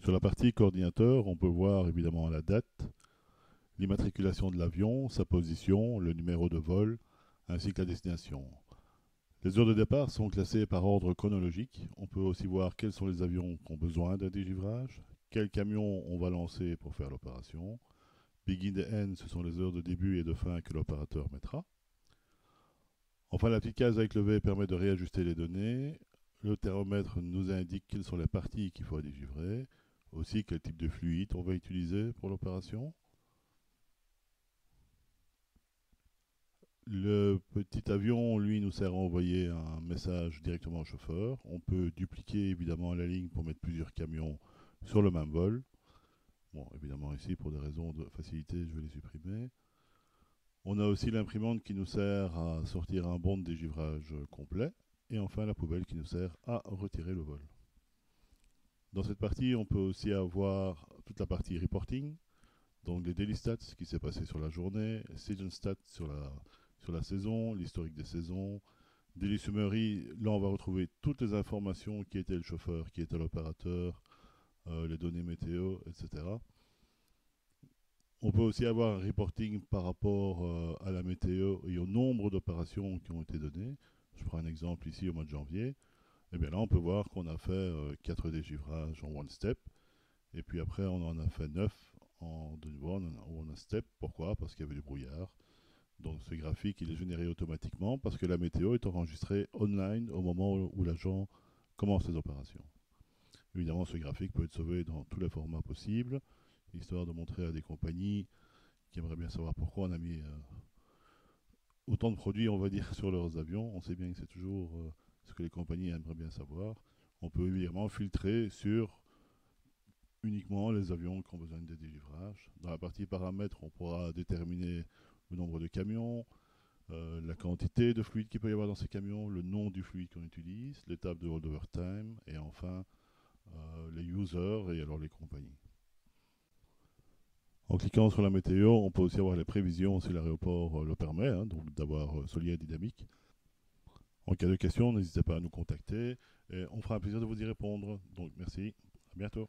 Sur la partie coordinateur, on peut voir évidemment la date, l'immatriculation de l'avion, sa position, le numéro de vol, ainsi que la destination. Les heures de départ sont classées par ordre chronologique. On peut aussi voir quels sont les avions qui ont besoin d'un dégivrage, quel camion on va lancer pour faire l'opération. Begin et end, ce sont les heures de début et de fin que l'opérateur mettra. Enfin, la petite case avec le V permet de réajuster les données. Le thermomètre nous indique quelles sont les parties qu'il faut dégivrer, aussi quel type de fluide on va utiliser pour l'opération. Le petit avion, lui, nous sert à envoyer un message directement au chauffeur. On peut dupliquer évidemment la ligne pour mettre plusieurs camions sur le même vol. Bon, évidemment ici, pour des raisons de facilité, je vais les supprimer. On a aussi l'imprimante qui nous sert à sortir un bon de dégivrage complet. Et enfin, la poubelle qui nous sert à retirer le vol. Dans cette partie, on peut aussi avoir toute la partie reporting, donc les daily stats, ce qui s'est passé sur la journée, season stats sur la saison, l'historique des saisons, daily summary, là on va retrouver toutes les informations, qui était le chauffeur, qui était l'opérateur, les données météo, etc. On peut aussi avoir un reporting par rapport à la météo et au nombre d'opérations qui ont été données. Je prends un exemple ici au mois de janvier. Et bien là, on peut voir qu'on a fait 4 dégivrages en one step. Et puis après, on en a fait 9 en one step. Pourquoi? Parce qu'il y avait du brouillard. Donc ce graphique, il est généré automatiquement parce que la météo est enregistrée online au moment où l'agent commence les opérations. Évidemment, ce graphique peut être sauvé dans tous les formats possibles, histoire de montrer à des compagnies qui aimeraient bien savoir pourquoi on a mis autant de produits, on va dire, sur leurs avions. On sait bien que c'est toujours ce que les compagnies aimeraient bien savoir. On peut évidemment filtrer sur uniquement les avions qui ont besoin de délivrage. Dans la partie paramètres, on pourra déterminer le nombre de camions, la quantité de fluide qu'il peut y avoir dans ces camions, le nom du fluide qu'on utilise, l'étape de holdover time et enfin les users et alors les compagnies. En cliquant sur la météo, on peut aussi avoir les prévisions si l'aéroport le permet, hein, donc d'avoir ce lien dynamique. En cas de question, n'hésitez pas à nous contacter et on fera un plaisir de vous y répondre. Donc merci, à bientôt.